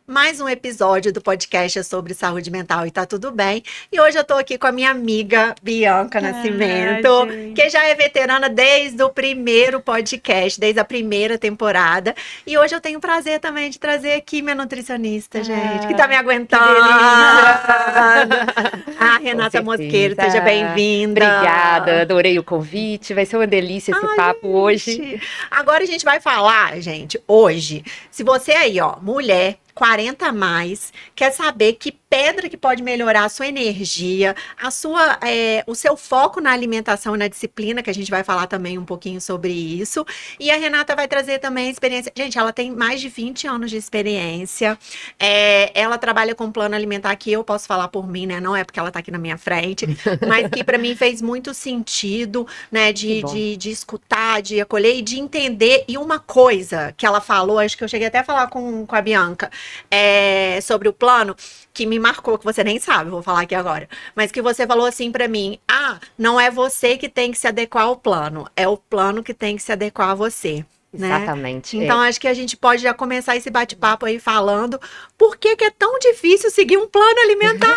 mais um episódio do podcast sobre saúde mental e tá tudo bem. E hoje eu tô aqui com a minha amiga Bianca Nascimento, que já é veterana desde o primeiro podcast, desde a primeira temporada. E hoje eu tenho o prazer também de trazer aqui minha nutricionista, gente, que tá me aguentando. A Renata Mosqueiro, seja bem-vinda. Obrigada, adorei o convite. Vai ser uma delícia esse papo hoje. Agora a gente vai falar, gente, hoje, se você aí, ó, mulher, 40 a mais, quer saber que pedra que pode melhorar a sua energia, o seu foco na alimentação e na disciplina, que a gente vai falar também um pouquinho sobre isso. E a Renata vai trazer também a experiência. Gente, ela tem mais de 20 anos de experiência. Ela trabalha com plano alimentar, que eu posso falar por mim, né? Não é porque ela tá aqui na minha frente, mas que para mim fez muito sentido, né? De escutar, de acolher e de entender. E uma coisa que ela falou, acho que eu cheguei até a falar com a Bianca, sobre o plano, que me marcou, que você nem sabe, vou falar aqui agora, mas que você falou assim pra mim: não é você que tem que se adequar ao plano, é o plano que tem que se adequar a você. Exatamente. Né? Então, acho que a gente pode já começar esse bate-papo aí falando por que é tão difícil seguir um plano alimentar.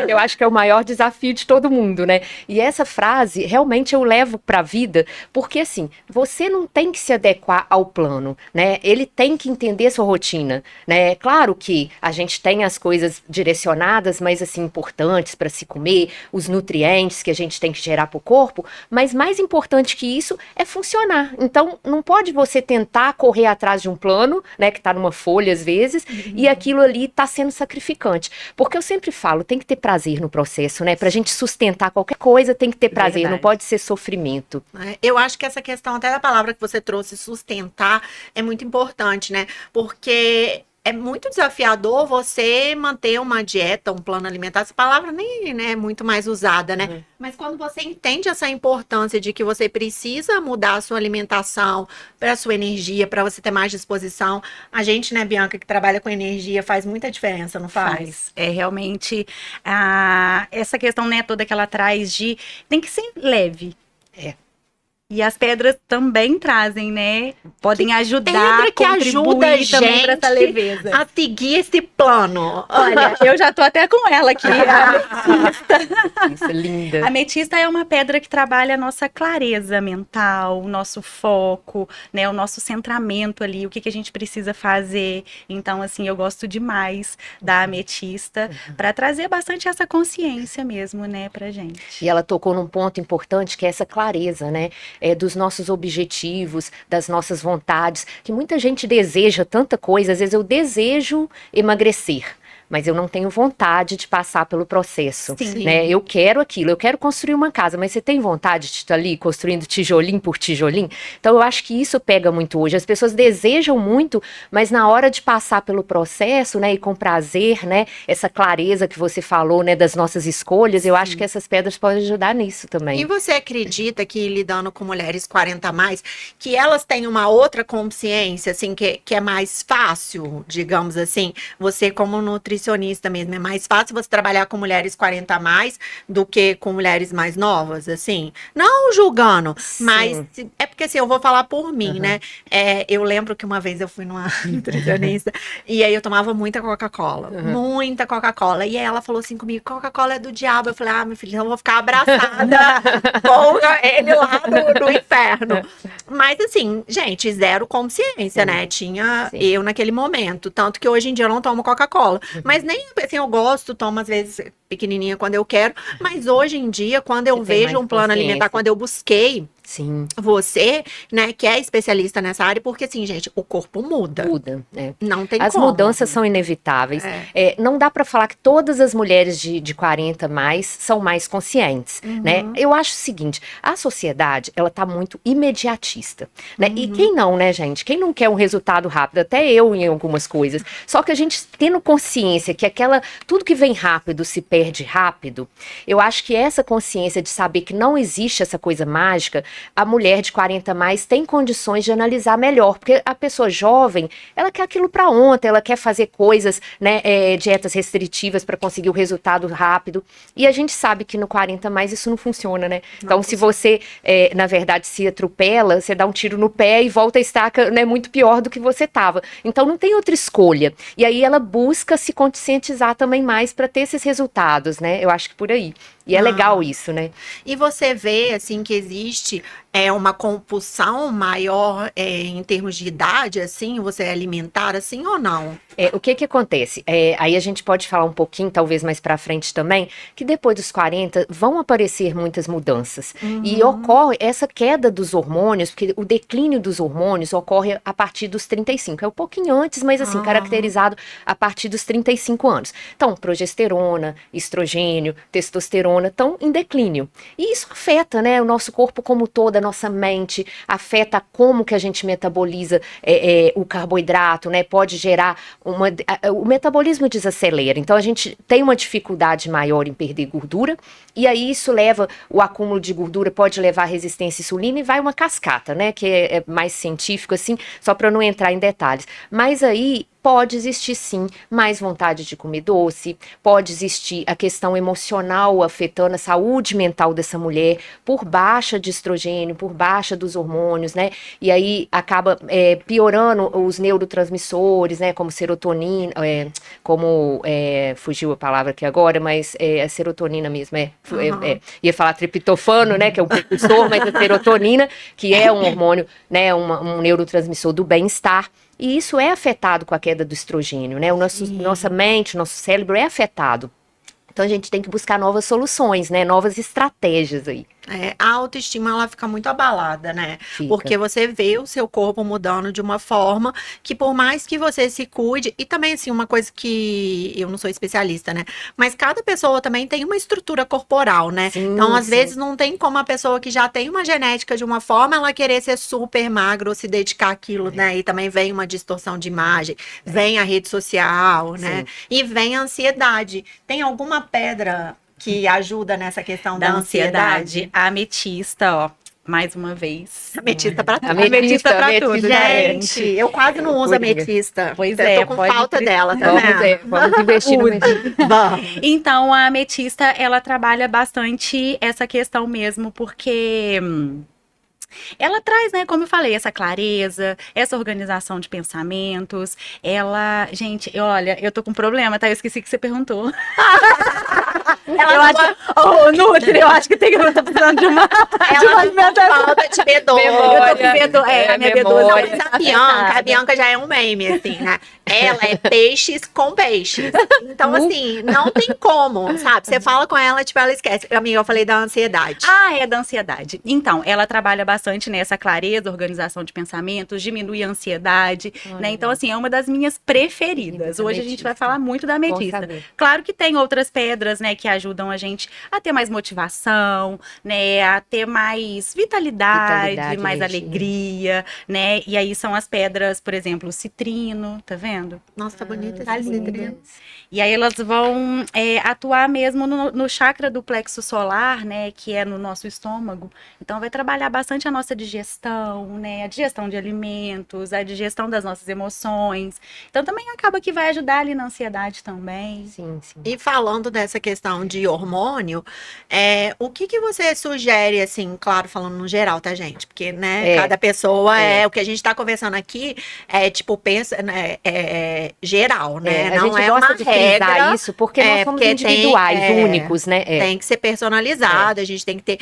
Eu acho que é o maior desafio de todo mundo, né? E essa frase, realmente, eu levo pra vida, porque, assim, você não tem que se adequar ao plano, né? Ele tem que entender sua rotina, né? Claro que a gente tem as coisas direcionadas, mas, assim, importantes para se comer, os nutrientes que a gente tem que gerar pro corpo, mas mais importante que isso é funcionar. Então, não pode você tentar correr atrás de um plano, né, que tá numa folha, às vezes, e aquilo ali tá sendo sacrificante. Porque eu sempre falo, tem que ter prazer no processo, né? Pra gente sustentar qualquer coisa, tem que ter prazer, Verdade. Não pode ser sofrimento. Eu acho que essa questão até da palavra que você trouxe, sustentar, é muito importante, né? Porque é muito desafiador você manter uma dieta, um plano alimentar. Essa palavra nem, né, é muito mais usada, né? Mas quando você entende essa importância de que você precisa mudar a sua alimentação para a sua energia, para você ter mais disposição, a gente, né, Bianca, que trabalha com energia, faz muita diferença, não faz? É realmente essa questão, né, toda que ela traz tem que ser leve. E as pedras também trazem, né? Podem ajudar, que ajuda a gente também para essa leveza. a seguir esse plano. Olha, eu já tô até com ela aqui, a ametista. Isso é linda. A ametista é uma pedra que trabalha a nossa clareza mental, o nosso foco, né? O nosso centramento ali, o que a gente precisa fazer. Então, assim, eu gosto demais da ametista para trazer bastante essa consciência mesmo, né, pra gente. E ela tocou num ponto importante, que é essa clareza, né? Dos nossos objetivos, das nossas vontades, que muita gente deseja tanta coisa. Às vezes eu desejo emagrecer, mas eu não tenho vontade de passar pelo processo, né? Eu quero aquilo, eu quero construir uma casa, mas você tem vontade de estar ali construindo tijolinho por tijolinho? Então eu acho que isso pega muito hoje. As pessoas desejam muito, mas na hora de passar pelo processo, né, e com prazer, né, essa clareza que você falou, né, das nossas escolhas, eu acho que essas pedras podem ajudar nisso também. E você acredita que, lidando com mulheres 40 a mais, que elas têm uma outra consciência, assim, que é mais fácil, digamos assim, você como nutricionista mesmo, é mais fácil você trabalhar com mulheres 40 a mais do que com mulheres mais novas, assim? Não julgando, mas é porque, assim, eu vou falar por mim, né? Eu lembro que uma vez eu fui numa nutricionista e aí eu tomava muita Coca-Cola, muita Coca-Cola, e aí ela falou assim comigo: Coca-Cola é do diabo. Eu falei: meu filho, eu vou ficar abraçada com ele lá no inferno. Mas, assim, gente, zero consciência, né? Tinha eu naquele momento, tanto que hoje em dia eu não tomo Coca-Cola. Mas nem, assim, eu gosto, tomo às vezes pequenininha quando eu quero, mas hoje em dia, quando eu vejo um plano alimentar, quando eu busquei você, né, que é especialista nessa área, porque, assim, gente, o corpo muda. Não tem As como. mudanças são inevitáveis. Não dá pra falar que todas as mulheres de 40 mais são mais conscientes, né? Eu acho o seguinte, a sociedade, ela tá muito imediatista, né? E quem não, né, gente? Quem não quer um resultado rápido? Até eu em algumas coisas. Só que a gente tendo consciência que tudo que vem rápido se perde rápido, eu acho que essa consciência de saber que não existe essa coisa mágica a mulher de 40 mais tem condições de analisar melhor, porque a pessoa jovem, ela quer aquilo para ontem, ela quer fazer coisas, né, dietas restritivas para conseguir o resultado rápido, e a gente sabe que no 40 mais isso não funciona, né? Então, se você, na verdade, se atropela, você dá um tiro no pé e volta a estaca, né, muito pior do que você estava. Então, não tem outra escolha. E aí ela busca se conscientizar também mais para ter esses resultados, né? Eu acho que por aí. E é legal isso, né? E você vê, assim, que existe uma compulsão maior em termos de idade, assim, você é alimentar, assim, ou não? O que que acontece? Aí a gente pode falar um pouquinho, talvez mais pra frente também, que depois dos 40 vão aparecer muitas mudanças. E ocorre essa queda dos hormônios, porque o declínio dos hormônios ocorre a partir dos 35. É um pouquinho antes, mas assim, caracterizado a partir dos 35 anos. Então, progesterona, estrogênio, testosterona estão em declínio. E isso afeta, né, o nosso corpo como todo, a nossa mente, afeta como que a gente metaboliza o carboidrato, né? Pode gerar o metabolismo desacelera, então a gente tem uma dificuldade maior em perder gordura, e aí isso leva, o acúmulo de gordura pode levar à resistência à insulina e vai uma cascata, né, que é mais científico assim, só para não entrar em detalhes. Mas aí pode existir sim mais vontade de comer doce, pode existir a questão emocional afetando a saúde mental dessa mulher por baixa de estrogênio, por baixa dos hormônios, né? E aí acaba piorando os neurotransmissores, né? Como serotonina, fugiu a palavra aqui agora, mas é serotonina mesmo, ia falar triptofano, né? Que é um precursor, mas a serotonina, que é um hormônio, né? Um neurotransmissor do bem-estar. E isso é afetado com a queda do estrogênio, né? Nossa mente, nosso cérebro é afetado. Então a gente tem que buscar novas soluções, né? Novas estratégias aí. A autoestima, ela fica muito abalada, né? Fica. Porque você vê o seu corpo mudando de uma forma que, por mais que você se cuide, e também, assim, uma coisa que eu não sou especialista, né? Mas cada pessoa também tem uma estrutura corporal, né? Sim, então, às sim. vezes, não tem como a pessoa que já tem uma genética de uma forma, ela querer ser super magra ou se dedicar àquilo, né? E também vem uma distorção de imagem, vem a rede social, né? E vem a ansiedade. Tem alguma pedra que ajuda nessa questão da ansiedade? A ametista, ó, mais uma vez. Ametista pra tudo. Ametista pra tudo, tudo, Gente, eu quase não uso Podia. ametista. Pois eu é, tô com pode falta dela, tá Vamos, vendo? vamos investir no Vamos. Então, a ametista, ela trabalha bastante essa questão mesmo, porque ela traz, né, como eu falei, essa clareza, essa organização de pensamentos. Ela, gente, olha, eu tô com um problema, tá? Eu esqueci que você perguntou. Eu acho que tem que eu tô precisando de uma Ela tá com falta de B12. Eu tô com B12, a minha B12 Não, memória. mas a Bianca já é um meme, assim, né? Ela é peixes com peixes. Então, assim, não tem como, sabe? Você fala com ela, tipo, ela esquece. Amiga, eu falei da ansiedade. Ah, é da ansiedade. Então, ela trabalha bastante nessa clareza, organização de pensamentos, diminui a ansiedade, né? Então, assim, é uma das minhas preferidas. Hoje a gente vai falar muito da ametista. Claro que tem outras pedras, né, que ajudam a gente a ter mais motivação, né, a ter mais vitalidade, mais energia. alegria, né? E aí são as pedras, por exemplo, o citrino, tá vendo? Nossa, tá bonita Tá esse lindo. citrino. E aí elas vão atuar mesmo no chakra do plexo solar, né, que é no nosso estômago. Então vai trabalhar bastante a nossa digestão, né, a digestão de alimentos, a digestão das nossas emoções. Então também acaba que vai ajudar ali na ansiedade também. Sim, sim. E falando dessa questão de hormônio, o que você sugere, assim, claro, falando no geral, tá, gente? Porque, né, cada pessoa o que a gente tá conversando aqui tipo, pensa, né, geral, né? A não gente é gosta uma de frisar regra. isso porque nós somos porque individuais, únicos, né? Tem que ser personalizado, a gente tem que ter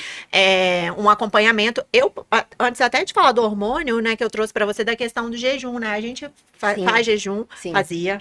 um acompanhamento. Eu, antes até de falar do hormônio, né, que eu trouxe pra você da questão do jejum, né? A gente faz jejum, fazia,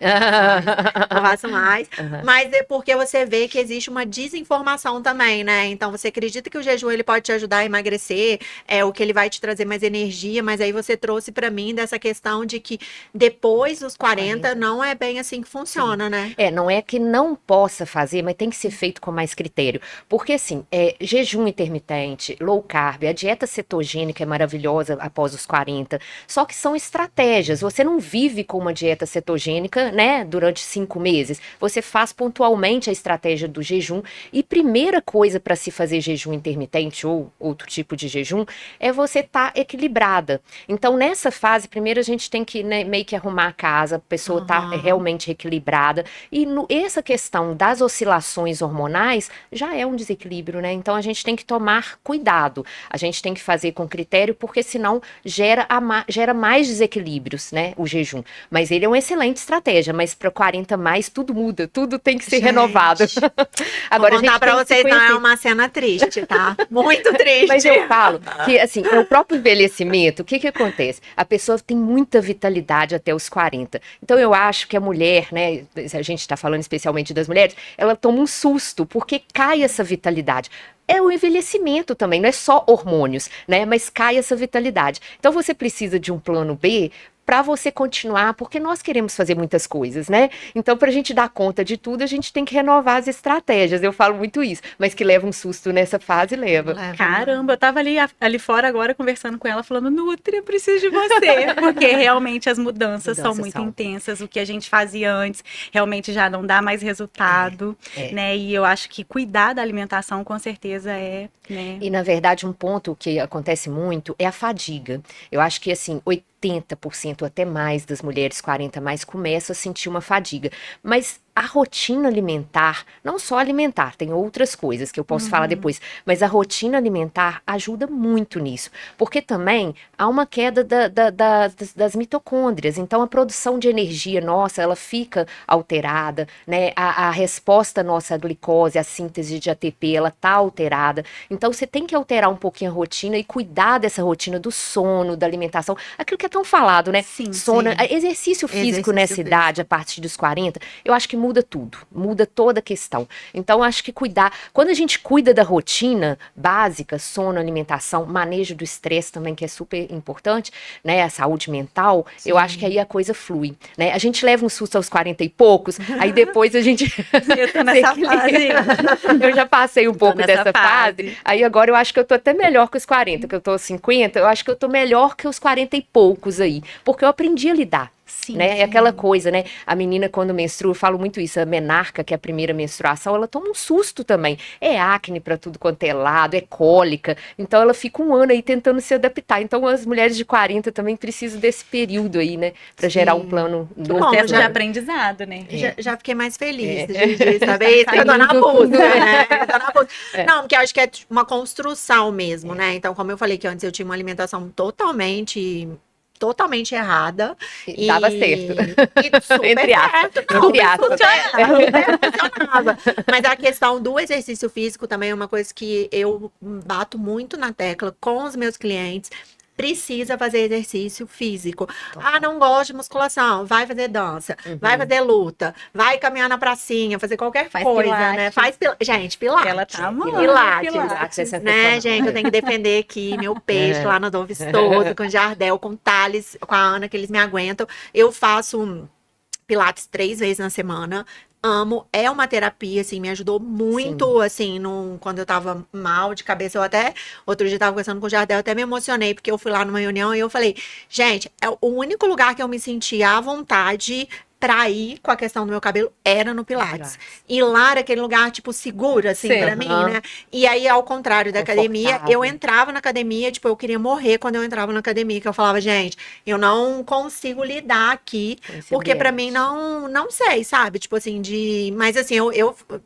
não faço mais, mas é porque você vê que existe uma desinformação também, né? Então você acredita que o jejum ele pode te ajudar a emagrecer, o que ele vai te trazer mais energia, mas aí você trouxe pra mim dessa questão de que depois dos 40 40 não é bem assim que funciona, né? Não é que não possa fazer, mas tem que ser feito com mais critério. Porque, assim, jejum intermitente, low carb, a dieta cetogênica é maravilhosa após os 40, só que são estratégias. Você não vive com uma dieta cetogênica, né, durante 5 meses. Você faz pontualmente a estratégia do jejum. E primeira coisa para se fazer jejum intermitente ou outro tipo de jejum é você estar equilibrada. Então, nessa fase, primeiro a gente tem que, né, meio que arrumar a casa, a pessoa tá realmente equilibrada. E essa questão das oscilações hormonais já é um desequilíbrio, né? Então, a gente tem que tomar cuidado. A gente tem que fazer com critério, porque senão gera mais desequilíbrios, né? O jejum. Mas ele é uma excelente estratégia, mas para 40 mais tudo muda, tudo tem que ser renovado. Agora, vou contar pra vocês, não é uma cena triste, tá? Muito triste. Mas eu falo que, assim, o próprio envelhecimento, o que acontece? A pessoa tem muita vitalidade até os 40. Então, eu acho que a mulher, né, a gente está falando especialmente das mulheres, ela toma um susto, porque cai essa vitalidade. É o envelhecimento também, não é só hormônios, né? Mas cai essa vitalidade. Então, você precisa de um plano B para você continuar, porque nós queremos fazer muitas coisas, né? Então, para a gente dar conta de tudo, a gente tem que renovar as estratégias. Eu falo muito isso, mas que leva um susto nessa fase, leva. Caramba, eu tava ali fora agora conversando com ela, falando, Nutri, eu preciso de você. Porque realmente as mudanças são muito intensas. O que a gente fazia antes realmente já não dá mais resultado, né? E eu acho que cuidar da alimentação, com certeza, né? E, na verdade, um ponto que acontece muito é a fadiga. Eu acho que, assim, 80% até mais das mulheres 40 mais começam a sentir uma fadiga. Mas a rotina alimentar, não só alimentar, tem outras coisas que eu posso falar depois, mas a rotina alimentar ajuda muito nisso. Porque também há uma queda das mitocôndrias, então a produção de energia nossa, ela fica alterada, né? A resposta nossa à glicose, a síntese de ATP, ela tá alterada. Então você tem que alterar um pouquinho a rotina e cuidar dessa rotina do sono, da alimentação, aquilo que é tão falado, né? Sim, sono, exercício físico nessa idade, a partir dos 40, eu acho que muda tudo, muda toda a questão. Então, acho que quando a gente cuida da rotina básica, sono, alimentação, manejo do estresse também, que é super importante, né, a saúde mental, eu acho que aí a coisa flui, né? A gente leva um susto aos 40 e poucos, aí depois a gente... Eu tô nessa fase. Eu já passei um pouco dessa fase, aí agora eu acho que eu tô até melhor que os 40, que eu tô aos 50, eu acho que eu tô melhor que os 40 e poucos aí, porque eu aprendi a lidar. Sim, né? sim. É aquela coisa, né? A menina quando menstrua, eu falo muito isso, a menarca, que é a primeira menstruação, ela toma um susto também. É acne pra tudo quanto é lado, é cólica. Então ela fica um ano aí tentando se adaptar. Então as mulheres de 40 também precisam desse período aí, né? Pra gerar um plano novo. Processo de aprendizado, né? Já fiquei mais feliz de saber isso, que eu tô na busca, né? Eu tô na busca. Não, porque eu acho que é uma construção mesmo, né? Então, como eu falei que antes eu tinha uma alimentação totalmente errada. E dava certo. E super Entre aspas. certo. Não, Entre aspas. funcionava. Mas a questão do exercício físico também é uma coisa que eu bato muito na tecla com os meus clientes. Precisa fazer exercício físico. Ah, não gosto de musculação. Vai fazer dança, vai fazer luta, vai caminhar na pracinha, fazer qualquer coisa, né? Gente, pilates. Ela tá amando. Pilates é sensacional. Né, gente? Eu tenho que defender aqui meu peixe lá no Dom Vistoso, com o Jardel, com o Thales, com a Ana, que eles me aguentam. Eu faço pilates 3 vezes na semana. Amo, é uma terapia, assim, me ajudou muito, assim, quando eu tava mal de cabeça, outro dia tava conversando com o Jardel, até me emocionei, porque eu fui lá numa reunião e eu falei, gente, o único lugar que eu me sentia à vontade pra ir com a questão do meu cabelo era no Pilates. E lá era aquele lugar, tipo, seguro, assim, pra mim, né? E aí, ao contrário da academia, eu entrava na academia, tipo, eu queria morrer quando eu entrava na academia, que eu falava, gente, eu não consigo lidar aqui, porque pra mim não sei, sabe? Tipo assim, mas assim,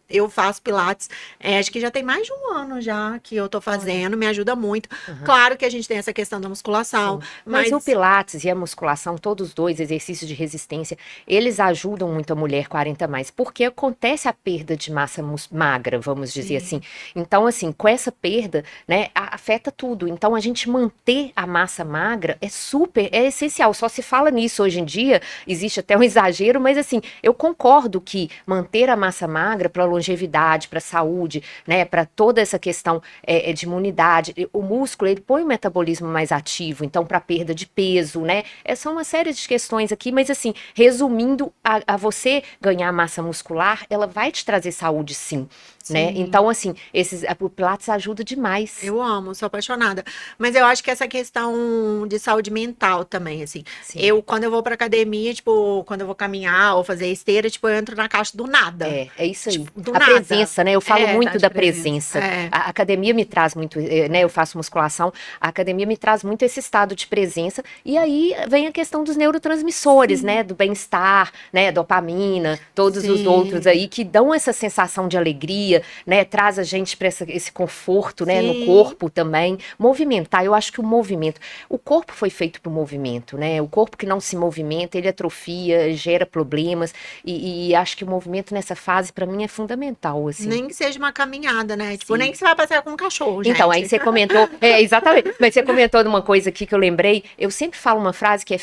eu faço Pilates, acho que já tem mais de 1 ano já que eu tô fazendo, me ajuda muito. Claro que a gente tem essa questão da musculação, mas o Pilates e a musculação, todos os dois, exercícios de resistência, eles ajudam muito a mulher 40 mais, porque acontece a perda de massa magra, vamos dizer assim. Então, assim, com essa perda, né, afeta tudo. Então, a gente manter a massa magra é essencial. Só se fala nisso hoje em dia, existe até um exagero, mas assim, eu concordo que manter a massa magra para longevidade, para saúde, né, para toda essa questão de imunidade, o músculo, ele põe o metabolismo mais ativo, então para perda de peso, né, são uma série de questões aqui, mas assim, resumindo, a você ganhar massa muscular, ela vai te trazer saúde sim. Né? Então, assim, o Pilates ajuda demais. Eu amo, sou apaixonada. Mas eu acho que essa questão de saúde mental também, assim. Sim. Quando eu vou pra academia, tipo, quando eu vou caminhar ou fazer esteira, tipo, eu entro na caixa do nada. É isso aí. Tipo, do A nada. presença, né? Eu falo muito da presença. presença. A academia me traz muito, né? Eu faço musculação, a academia me traz muito esse estado de presença. E aí vem a questão dos neurotransmissores, né? Do bem-estar, né? Dopamina, todos os outros aí que dão essa sensação de alegria, né? Traz a gente para esse conforto, né? No corpo também. Movimentar, eu acho que o corpo foi feito para o movimento, né? O corpo que não se movimenta, ele atrofia, gera problemas. E acho que o movimento nessa fase, para mim, é fundamental, assim. Nem que seja uma caminhada, né? Tipo, nem que você vai passear com um cachorro, gente. Então, aí você comentou, exatamente, mas você comentou de uma coisa aqui que eu lembrei, eu sempre falo uma frase que é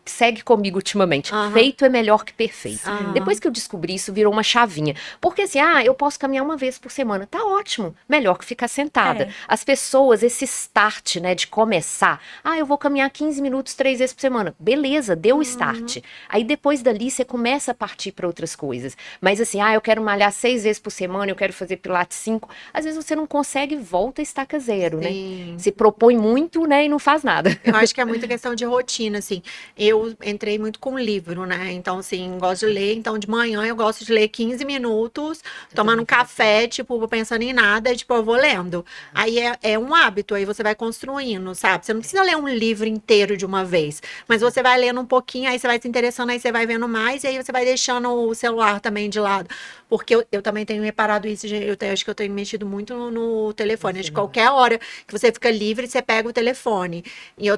segue comigo ultimamente, feito é melhor que perfeito. Depois que eu descobri isso, virou uma chavinha. Porque assim, eu posso caminhar uma vez por semana, tá ótimo, melhor que ficar sentada. As pessoas, esse start, né, de começar, eu vou caminhar 15 minutos 3 vezes por semana, beleza, deu o start. Aí depois dali você começa a partir para outras coisas. Mas assim, eu quero malhar 6 vezes por semana, eu quero fazer pilates 5, às vezes você não consegue, volta e estaca zero, né? Se propõe muito, né, e não faz nada. Eu acho que é muita questão de rotina, assim. Eu entrei muito com livro, né? Então, assim, gosto de ler. Então, de manhã eu gosto de ler 15 minutos, tomando um café, tipo, pensando em nada, e, tipo, eu vou lendo. Aí é um hábito, aí você vai construindo, sabe? Você não precisa ler um livro inteiro de uma vez, mas você vai lendo um pouquinho, aí você vai se interessando, aí você vai vendo mais, e aí você vai deixando o celular também de lado. Porque eu também tenho reparado isso, acho que eu tenho mexido muito no telefone. De qualquer hora que você fica livre, você pega o telefone. E eu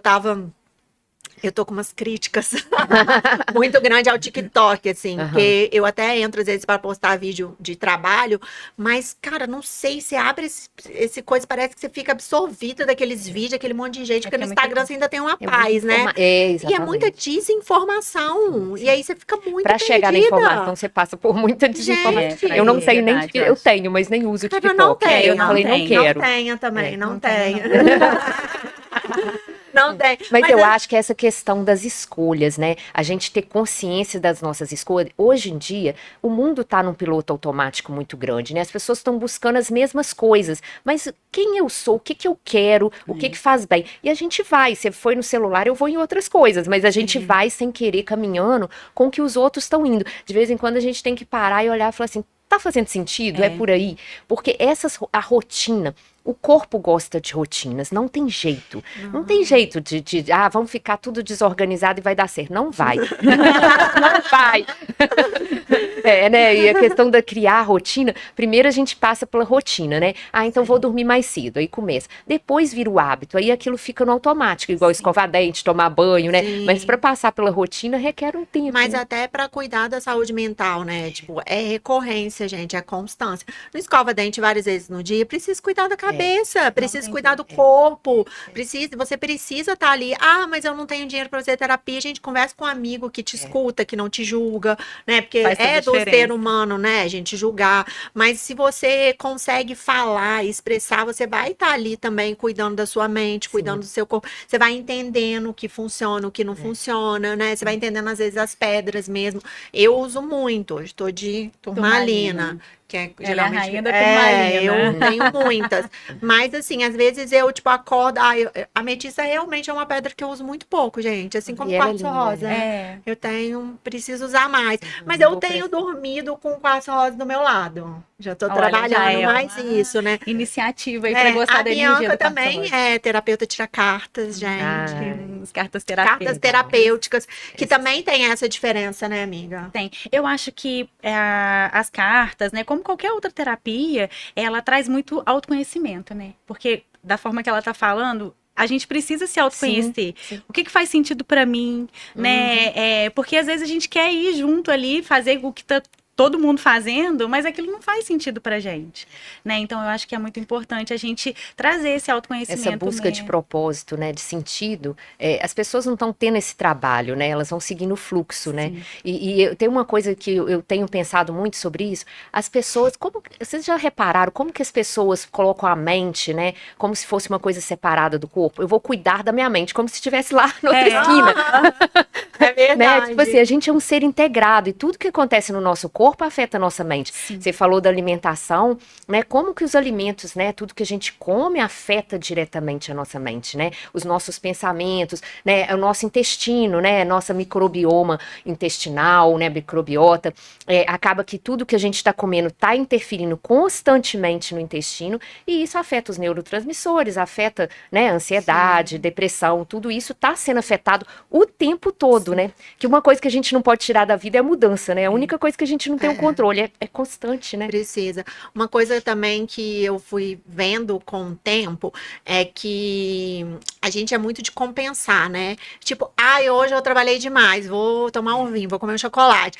tô com umas críticas muito grandes ao TikTok, assim, porque eu até entro às vezes para postar vídeo de trabalho, mas, cara, não sei, você abre esse coisa, parece que você fica absorvida daqueles vídeos, aquele monte de gente, porque no Instagram você ainda tem uma paz, né? E é muita desinformação, e aí você fica muito Pra chegar na informação, você passa por muita desinformação. Eu não tenho nem, eu tenho, mas nem uso o TikTok. Não tenho, eu falei, não quero. Não tenha também, não tenha. Não tem. Mas eu acho que essa questão das escolhas, né? A gente ter consciência das nossas escolhas. Hoje em dia, o mundo tá num piloto automático muito grande, né? As pessoas estão buscando as mesmas coisas. Mas quem eu sou? O que que eu quero? O que que faz bem? E a gente vai. Você foi no celular, eu vou em outras coisas. Mas a gente vai sem querer, caminhando com o que os outros estão indo. De vez em quando a gente tem que parar e olhar e falar assim, tá fazendo sentido? É por aí? Porque a rotina... O corpo gosta de rotinas, não tem jeito. Não tem jeito vamos ficar tudo desorganizado e vai dar certo. Não vai. Não vai. Né? E a questão da criar rotina, primeiro a gente passa pela rotina, né? Então vou dormir mais cedo, aí começa. Depois vira o hábito, aí aquilo fica no automático, igual escovar dente, tomar banho, né? Mas para passar pela rotina requer um tempo. Mas até para cuidar da saúde mental, né? Tipo, é recorrência, gente, é constância. Não escova dente várias vezes no dia, precisa cuidar da cabeça, precisa cuidar do corpo, você precisa estar ali. Mas eu não tenho dinheiro para fazer terapia. A gente conversa com um amigo que te escuta, que não te julga, né? Porque é do ser humano, né, a gente julgar. Mas se você consegue falar, expressar, você vai estar ali também cuidando da sua mente, cuidando do seu corpo. Você vai entendendo o que funciona, o que não funciona, né? Você vai entendendo às vezes as pedras mesmo. Eu uso muito, hoje estou de turmalina. Que é, ela geralmente, é a rainha da turmalina. eu tenho muitas. Mas, assim, às vezes eu, tipo, acordo... a ametista realmente é uma pedra que eu uso muito pouco, gente. Assim como quartzo rosa. Eu preciso usar mais. Mas eu tenho dormido com o quartzo rosa do meu lado. Já tô trabalhando mais isso, né? Iniciativa aí pra gostar da energia. A Bianca também é terapeuta, tira cartas, gente. As cartas terapêuticas. Cartas terapêuticas, que também tem essa diferença, né, amiga? Tem. Eu acho que as cartas, né, como qualquer outra terapia, ela traz muito autoconhecimento, né? Porque da forma que ela tá falando, a gente precisa se autoconhecer. Sim. O que que faz sentido pra mim, né? Porque às vezes a gente quer ir junto ali, fazer o que tá todo mundo fazendo, mas aquilo não faz sentido pra gente, né? Então eu acho que é muito importante a gente trazer esse autoconhecimento. Essa busca de propósito, né, de sentido, as pessoas não estão tendo esse trabalho, né? Elas vão seguindo o fluxo, né? Sim. E eu tenho uma coisa que eu tenho pensado muito sobre isso. As pessoas, vocês já repararam como que as pessoas colocam a mente, né, como se fosse uma coisa separada do corpo? Eu vou cuidar da minha mente, como se estivesse lá na outra esquina. É verdade. Né? Tipo assim, a gente é um ser integrado e tudo que acontece no nosso corpo afeta a nossa mente. Sim. Você falou da alimentação, né? Como que os alimentos, né? Tudo que a gente come afeta diretamente a nossa mente, né? Os nossos pensamentos, né? O nosso intestino, né? Nossa microbioma intestinal, né? Microbiota. Acaba que tudo que a gente está comendo está interferindo constantemente no intestino e isso afeta os neurotransmissores, afeta, né? Ansiedade, depressão, tudo isso está sendo afetado o tempo todo, né? Que uma coisa que a gente não pode tirar da vida é a mudança, né? A única coisa que a gente não tem o controle, é constante, né? Precisa. Uma coisa também que eu fui vendo com o tempo é que a gente é muito de compensar, né? Tipo, hoje eu trabalhei demais, vou tomar um vinho, vou comer um chocolate.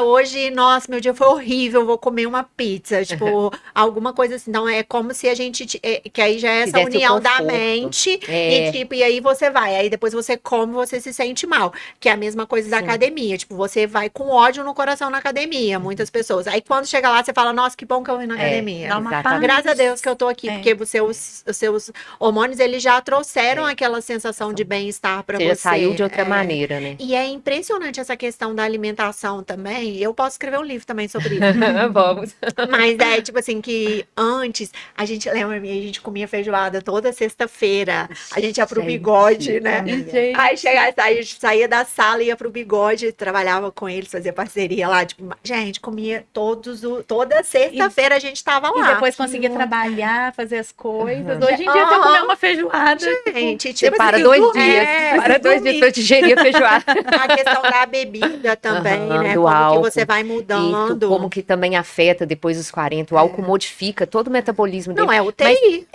Hoje, nossa, meu dia foi horrível, vou comer uma pizza. Tipo, alguma coisa assim. Então, é como se a gente, que aí já é essa Fizesse o união da conforto. mente É. e tipo, e aí você vai. Aí depois você come, você se sente mal. Que é a mesma coisa da Sim. academia. Tipo, você vai com ódio no coração na academia, muitas pessoas. Aí quando chega lá, você fala, nossa, que bom que eu vim na academia. Dá uma Exatamente. paz. Graças a Deus que eu tô aqui, porque os seus hormônios, eles já trouxeram aquela sensação de bem-estar pra Você você. já saiu de outra maneira, né? E é impressionante essa questão da alimentação também. Eu posso escrever um livro também sobre isso. Vamos. Mas é tipo assim, que antes, a gente lembra, a gente comia feijoada toda sexta-feira. A gente ia pro Gente, bigode, né? gente. Aí saía da sala, ia pro bigode, trabalhava com eles, fazia parceria lá. Tipo, gente, comia toda sexta-feira a gente tava E lá. depois conseguia trabalhar, fazer as coisas. Hoje em dia, até comer uma feijoada. Gente, Você tipo para assim, 2 dias. é, Para 2 dias pra digerir a feijoada. a questão da bebida também, né? Do Como álcool. que você vai Isso, mudando. como que também afeta depois dos 40. O álcool modifica todo o metabolismo dele. Não é UTI.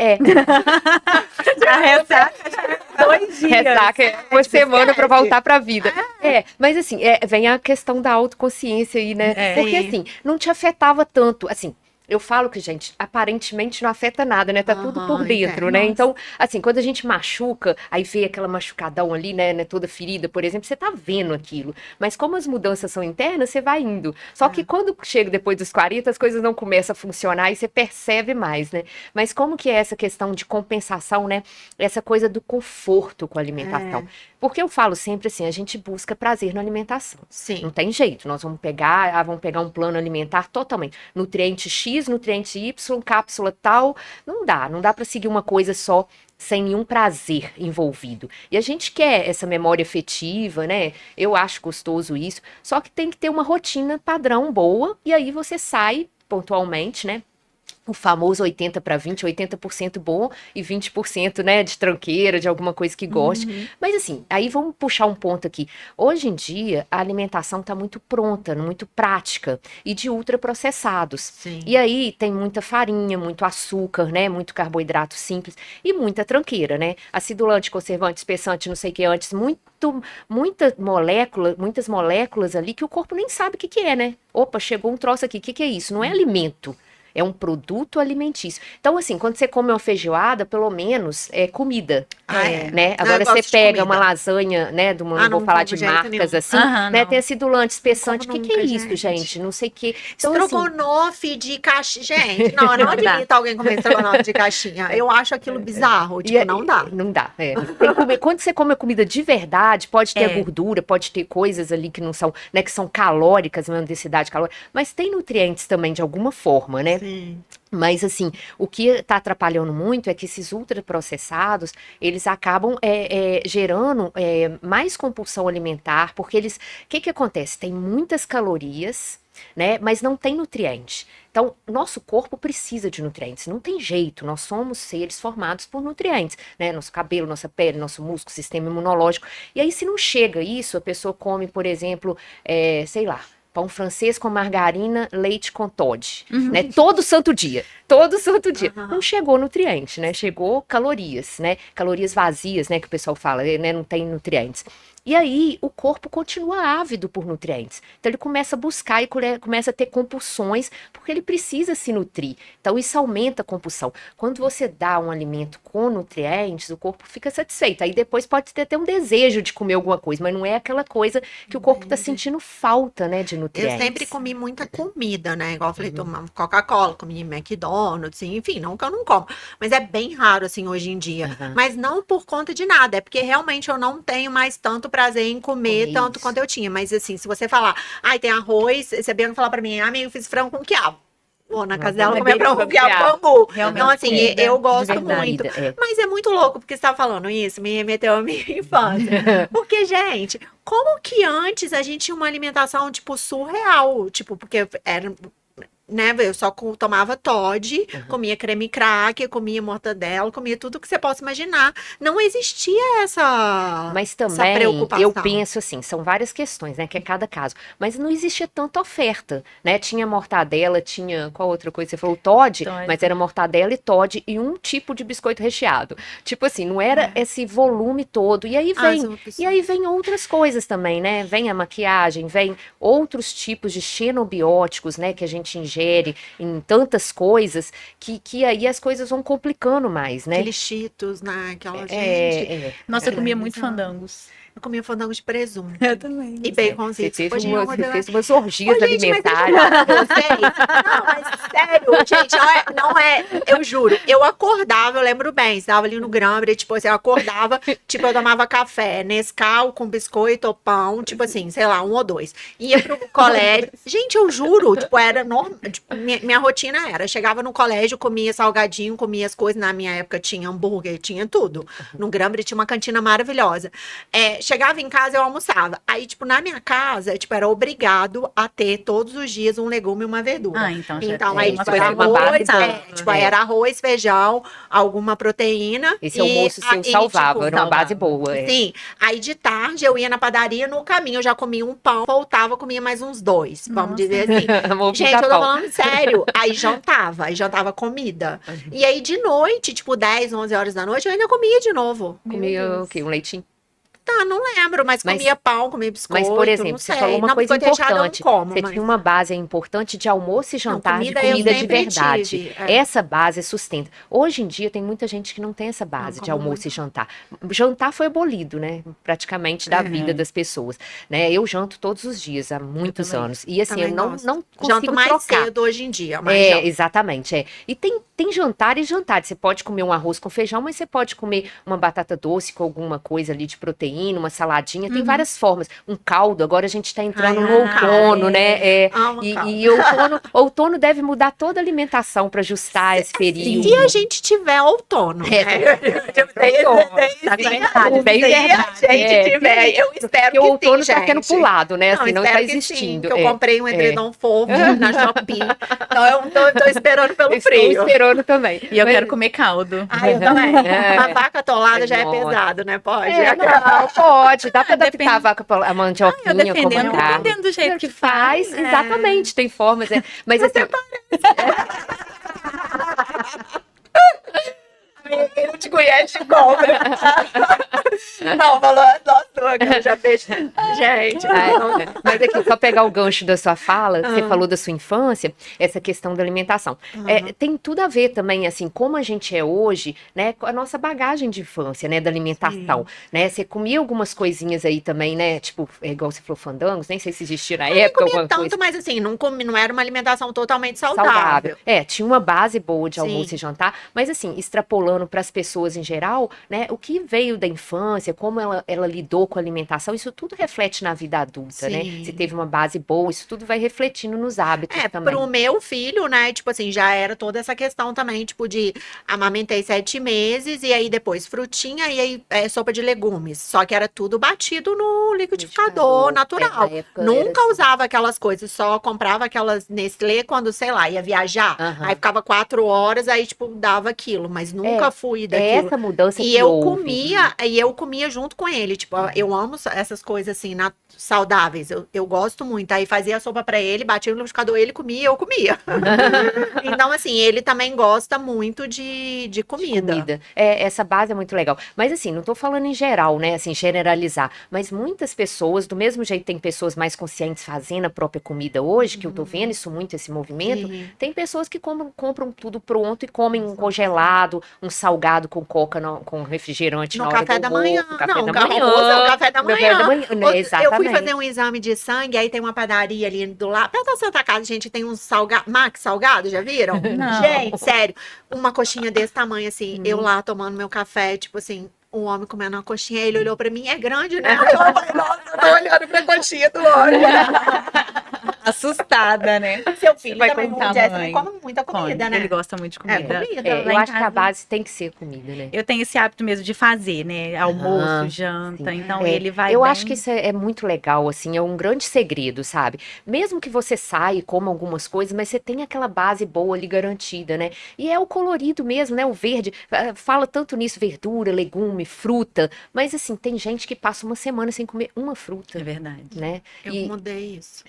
A ressaca já é 2 dias. Ressaca uma semana pra esquece. voltar pra vida. Mas assim, vem a questão da autoconsciência aí, né? Porque Sim. assim, não te afetava tanto, assim. Eu falo que, gente, aparentemente não afeta nada, né? Tá tudo por dentro, né? Nossa. Então, assim, quando a gente machuca, aí vê aquela machucadão ali, né? Toda ferida, por exemplo, você tá vendo aquilo. Mas como as mudanças são internas, você vai indo. Só que quando chega depois dos 40, as coisas não começam a funcionar e você percebe mais, né? Mas como que é essa questão de compensação, né? Essa coisa do conforto com a alimentação. Porque eu falo sempre assim, a gente busca prazer na alimentação. Sim. Não tem jeito, nós vamos pegar um plano alimentar totalmente. Nutriente X, nutriente Y, cápsula tal. Não dá para seguir uma coisa só sem nenhum prazer envolvido. E a gente quer essa memória afetiva, né? Eu acho gostoso isso. Só que tem que ter uma rotina padrão boa, e aí você sai pontualmente, né? O famoso 80/20, 80% bom e 20%, né, de tranqueira, de alguma coisa que goste. Mas assim, aí vamos puxar um ponto aqui. Hoje em dia, a alimentação está muito pronta, muito prática e de ultraprocessados. Sim. E aí tem muita farinha, muito açúcar, né, muito carboidrato simples e muita tranqueira, né? Acidulante, conservante, espessante, não sei o que antes, muitas moléculas ali que o corpo nem sabe o que é, né? Opa, chegou um troço aqui, o que é isso? Não é alimento. É um produto alimentício. Então, assim, quando você come uma feijoada, pelo menos é comida. Né? Agora você pega uma lasanha, né? Não vou falar de marcas assim, né? Tem acidulante, espessante. O que é isso, gente? Não sei o que. Então, estrogonofe de caixinha. Gente, não admito alguém comer estrogonofe de caixinha. Eu acho aquilo bizarro. Tipo, não dá. Não dá. Tem que comer. Quando você come a comida de verdade, pode ter gordura, pode ter coisas ali que não são, né? Que são calóricas, uma densidade calórica, mas tem nutrientes também de alguma forma, né? Sim. Mas, assim, o que está atrapalhando muito é que esses ultraprocessados, eles acabam gerando mais compulsão alimentar, porque o que acontece? Tem muitas calorias, né, mas não tem nutriente. Então, nosso corpo precisa de nutrientes, não tem jeito, nós somos seres formados por nutrientes, né, nosso cabelo, nossa pele, nosso músculo, sistema imunológico. E aí, se não chega isso, a pessoa come, por exemplo, sei lá, pão francês com margarina, leite com Toddy, né? Todo santo dia. Todo santo dia. Não chegou nutriente, né? Chegou calorias, né? Calorias vazias, né? Que o pessoal fala, né? Não tem nutrientes. E aí, o corpo continua ávido por nutrientes. Então, ele começa a buscar e começa a ter compulsões, porque ele precisa se nutrir. Então, isso aumenta a compulsão. Quando você dá um alimento com nutrientes, o corpo fica satisfeito. Aí, depois, pode ter até um desejo de comer alguma coisa, mas não é aquela coisa que o corpo está sentindo falta, né, de nutrientes. Eu sempre comi muita comida, né? Igual eu falei, tomava Coca-Cola, comi McDonald's, enfim, não que eu não como. Mas é bem raro, assim, hoje em dia. Mas não por conta de nada, é porque realmente eu não tenho mais tanto prazer em comer tanto quanto eu tinha. Mas assim, se você falar, ai, tem arroz, você bem falar pra mim, amigo, eu fiz frango com quiabo. Vou na casa dela comer frango com quiabo, bambu. Então, assim, eu gosto muito. Mas é muito louco, porque você tava falando isso, me remeteu à minha infância. Porque, gente, como que antes a gente tinha uma alimentação, tipo, surreal? Tipo, porque era... Né, eu só tomava Toddy, comia creme cracker, comia mortadela, comia tudo que você possa imaginar. Não existia essa, mas essa também preocupação. eu penso assim, são várias questões, né, que é cada caso. Mas não existia tanta oferta, né? Tinha mortadela, tinha qual outra coisa? Você falou Toddy, mas era mortadela e Toddy e um tipo de biscoito recheado. Tipo assim, não era esse volume todo. E aí vem outras coisas também, né? Vem a maquiagem, vem outros tipos de xenobióticos, né, que a gente ingere em tantas coisas, que aí as coisas vão complicando mais, né? Aqueles Cheetos, né? Aquela gente. Nossa, eu comia muito fandangos. Eu comia fandango de presunto. Eu também. E baconzitos. Você fez umas orgias alimentares. Não, mas sério, gente, não é, eu juro, eu acordava, eu lembro bem, estava ali no Grambra, tipo assim, eu acordava, tipo, eu tomava café, Nescau com biscoito ou pão, tipo assim, sei lá, 1 ou 2. Ia pro colégio, gente, eu juro, tipo, era normal, tipo, minha rotina era, chegava no colégio, comia salgadinho, comia as coisas, na minha época tinha hambúrguer, tinha tudo. No Grambra tinha uma cantina maravilhosa. Chegava em casa, eu almoçava. Aí, tipo, na minha casa, tipo, era obrigado a ter todos os dias um legume e uma verdura. Então aí, tipo, era arroz, era arroz, feijão, alguma proteína. Esse almoço seu salvava, tipo, era uma base boa. Sim. Aí, de tarde, eu ia na padaria, no caminho eu já comia um pão, voltava, comia mais uns 2, vamos dizer assim. Gente, eu tô falando sério. Aí jantava comida. E aí, de noite, tipo, 10, 11 horas da noite, eu ainda comia de novo. Comia o quê? Um leitinho? Tá, não lembro, mas comia pão, comia biscoito, mas, por exemplo, você falou uma coisa importante. Você tinha uma base importante de almoço e jantar, de comida de verdade. Essa base sustenta. Hoje em dia, tem muita gente que não tem essa base de almoço e jantar. Jantar foi abolido, né? Praticamente da vida das pessoas. Né? Eu janto todos os dias, há muitos anos. E assim, eu não consigo janto mais trocar. cedo hoje em dia. Exatamente. E tem jantar e jantar. Você pode comer um arroz com feijão, mas você pode comer uma batata doce com alguma coisa ali de proteína, uma saladinha, tem várias formas. Um caldo, agora a gente está entrando no outono, né? E outono deve mudar toda a alimentação para ajustar esse período. Se a gente tiver outono. Bem verdade. Eu espero que o outono está sendo pulado, né? Assim, não está existindo. Eu comprei um edredom fofo na Shopee. Então eu tô esperando pelo frio. Estou esperando também. E eu quero comer caldo. Eu também. Uma vaca atolada já é pesado, né? Pode? Pode, dá pra adaptar a vaca, a mandioquinha, dependendo do jeito que faz. Exatamente, tem formas. Mas assim... Quem não te conhece, compra. Não, falou, nossa, eu já fez. Gente. Mas aqui, só pegar o gancho da sua fala, você falou da sua infância, essa questão da alimentação. Tem tudo a ver também, assim, como a gente é hoje, né, com a nossa bagagem de infância, né, da alimentação, né? Você comia algumas coisinhas aí também, né, tipo, igual você falou, fandangos, nem sei se existia na época alguma coisa. Mas assim, não era uma alimentação totalmente saudável. Tinha uma base boa de almoço e jantar, mas assim, extrapolando para as pessoas em geral, né, o que veio da infância, como ela lidou com a alimentação, isso tudo reflete na vida adulta, né? Se teve uma base boa, isso tudo vai refletindo nos hábitos também. Pro meu filho, né, tipo assim, já era toda essa questão também, tipo de amamentei 7 meses, e aí depois frutinha, e aí sopa de legumes, só que era tudo batido no liquidificador natural. Nunca usava aquelas coisas, só comprava aquelas Nestlé quando, sei lá, ia viajar, aí ficava 4 horas, aí tipo, dava aquilo, mas nunca fui daquilo. Essa mudança e eu comia junto com ele, tipo, eu amo essas coisas assim, saudáveis. Eu gosto muito. Aí fazia a sopa pra ele, batia no liquidificador, ele comia, eu comia. Então, assim, ele também gosta muito de comida. Essa base é muito legal. Mas assim, não tô falando em geral, né? Assim, generalizar. Mas muitas pessoas, do mesmo jeito tem pessoas mais conscientes fazendo a própria comida hoje, que eu tô vendo isso muito, esse movimento. Sim. Tem pessoas que compram tudo pronto e comem um congelado, um salgado com coca, com refrigerante No na hora café do da almoço, manhã. no café Não, da o manhã. almoço é o café da No café da manhã. manhã, né? Eu fui Exatamente. fazer um exame de sangue, aí tem uma padaria ali do lado. Perto da Santa Casa, gente, tem uns Max salgado, já viram? Não. Gente, sério. Uma coxinha desse tamanho, assim, eu lá tomando meu café, tipo assim, um homem comendo uma coxinha, ele olhou pra mim, é grande, né? Eu falei, nossa, eu tô olhando pra coxinha do longe. Assustada, né? Seu filho Vai também, com o Jess também tamanho. come muita comida, né? Ele gosta muito de comida. comida. Eu Lá em acho que a casa- base tem que ser comida, né? Eu tenho esse hábito mesmo de fazer, né? Almoço, Aham, janta. sim. Então É, ele vai eu bem. acho que isso é muito legal, assim, é um grande segredo, sabe? Mesmo que você saia e coma algumas coisas, mas você tem aquela base boa ali garantida, né? E é o colorido mesmo, né? O verde, fala tanto nisso, verdura, legume, fruta, mas assim, tem gente que passa uma semana sem comer uma fruta, É verdade. né? Eu E mudei isso.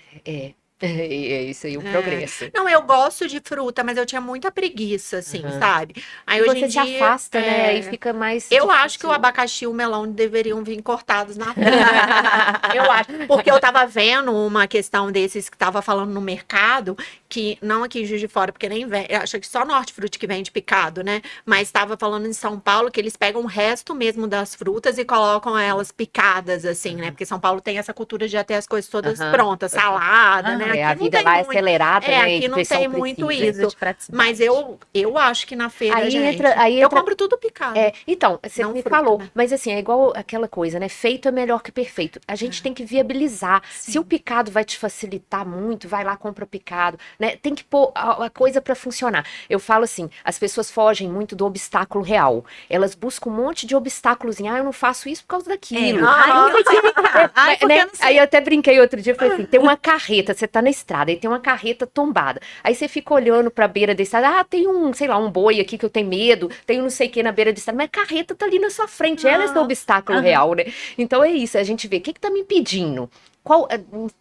é isso aí, o É. progresso. Não, eu gosto de fruta, mas eu tinha muita preguiça, assim, Aham. sabe? Aí E hoje você em se dia. afasta, né? Aí fica mais Eu acho que o difícil. abacaxi e o melão deveriam vir cortados na fruta. Eu acho. Porque eu tava vendo uma questão desses que tava falando no mercado, que não aqui em Juiz de Fora, porque nem vem. Eu acho que só no Hortifruti que vende picado, né? Mas tava falando em São Paulo que eles pegam o resto mesmo das frutas e colocam elas picadas, assim, né? Porque São Paulo tem essa cultura de já ter as coisas todas Aham, prontas, aham. salada, né? Aham. É, Aqui a não vida tem lá é muito. acelerada, né? Aqui E o não pessoal tem muito precisa. isso. De praticidade. Mas eu acho que na feira, Aí gente. entra, aí Eu entra. compro tudo picado. Então, você Não me fruta, falou, né? mas assim, é igual aquela coisa, né? Feito é melhor que perfeito. A gente tem que viabilizar. Se o picado vai te facilitar muito, vai lá, compra o picado, né? Tem que pôr a coisa para funcionar. Eu falo assim, as pessoas fogem muito do obstáculo real. Elas buscam um monte de obstáculos em, eu não faço isso por causa daquilo. Ai, não sei explicar. Ai, porque Né? eu não sei. Aí eu até brinquei outro dia, falei assim, tem uma carreta, você tá na estrada, e tem uma carreta tombada. Aí você fica olhando pra beira da estrada, tem um, sei lá, um boi aqui que eu tenho medo, tem um não sei o que na beira da estrada, mas a carreta tá ali na sua frente, ela é esse obstáculo Aham. real, né? Então é isso, a gente vê, o que que tá me impedindo?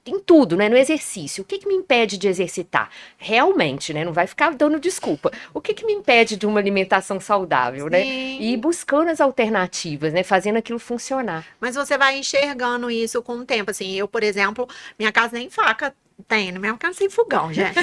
Em tudo, né? No exercício. O que que me impede de exercitar? Realmente, né? Não vai ficar dando desculpa. O que que me impede de uma alimentação saudável, né? Sim. E ir buscando as alternativas, né? Fazendo aquilo funcionar. Mas você vai enxergando isso com o tempo. Assim, eu, por exemplo, minha casa nem faca tem, na minha casa tem fogão, gente.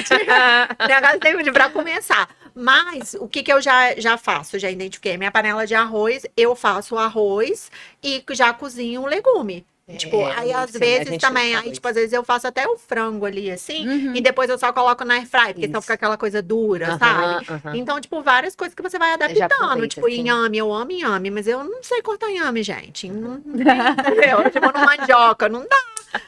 Minha casa tem pra começar. Mas o que que eu já faço? Já identifiquei minha panela de arroz, eu faço o arroz e já cozinho o legume. Tipo, aí às sim, a vezes gente também, fala aí isso. tipo, às vezes eu faço até o frango ali, assim, Uhum. e depois eu só coloco na airfryer, porque senão Isso. fica aquela coisa dura, Aham, sabe? aham. Então, tipo, várias coisas que você vai Já adaptando. aproveita, Tipo, assim. inhame, eu amo inhame, mas eu não sei cortar inhame, gente. Não, entendeu? Tipo, no mandioca, não dá.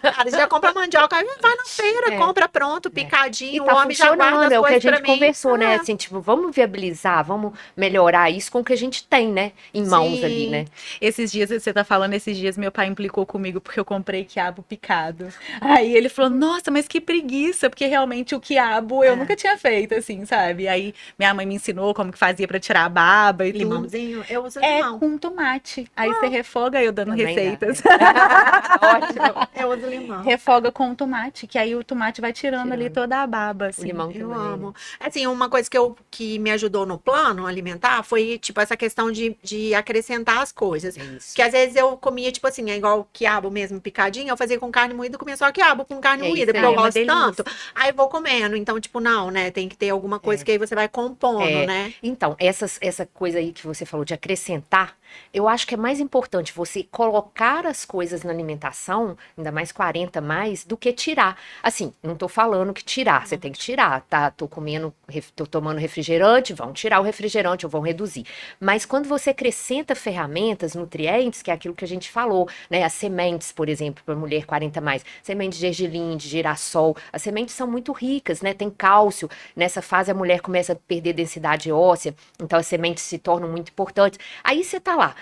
Cara, você já compra mandioca, aí vai na feira, É. compra pronto, E picadinho, tá o homem já guarda funcionando, as é o que a coisas pra gente mim. conversou, né? Assim, tipo, vamos viabilizar, vamos melhorar isso com o que a gente tem, né? Em mãos ali, Sim. né? Esses dias, você tá falando, esses dias meu pai implicou comigo porque eu comprei quiabo picado. Aí ele falou, nossa, mas que preguiça, porque realmente o quiabo eu nunca tinha feito, assim, sabe? Aí minha mãe me ensinou como que fazia pra tirar a baba e tudo. Limãozinho, eu uso É limão. com tomate. Aí você refoga, eu dando Também dá, receitas. Ótimo. Eu uso limão. Refoga com tomate, que aí o tomate vai tirando ali Tirando. toda a baba, O assim. limão Eu também. amo. Assim, uma coisa que me ajudou no plano alimentar foi, tipo, essa questão de acrescentar as coisas. É isso. Que às vezes eu comia, tipo assim, é igual quiabo mesmo, picadinho, eu fazia com carne moída, eu comia só quiabo com carne É moída, isso porque aí, eu é uma gosto delícia. tanto. Aí vou comendo. Então, tipo, não, né? Tem que ter alguma coisa que aí você vai compondo, É. né? Então, essa coisa aí que você falou de acrescentar, eu acho que é mais importante você colocar as coisas na alimentação, ainda mais 40 mais, do que tirar. Assim, não tô falando que tirar, você tem que tirar, tá? Tô tomando refrigerante, vão tirar o refrigerante ou vão reduzir. Mas quando você acrescenta ferramentas, nutrientes, que é aquilo que a gente falou, né? As sementes, por exemplo, para mulher 40 mais, semente de gergelim, de girassol, as sementes são muito ricas, né? Tem cálcio. Nessa fase a mulher começa a perder densidade óssea, então as sementes se tornam muito importantes. Aí você tá lá,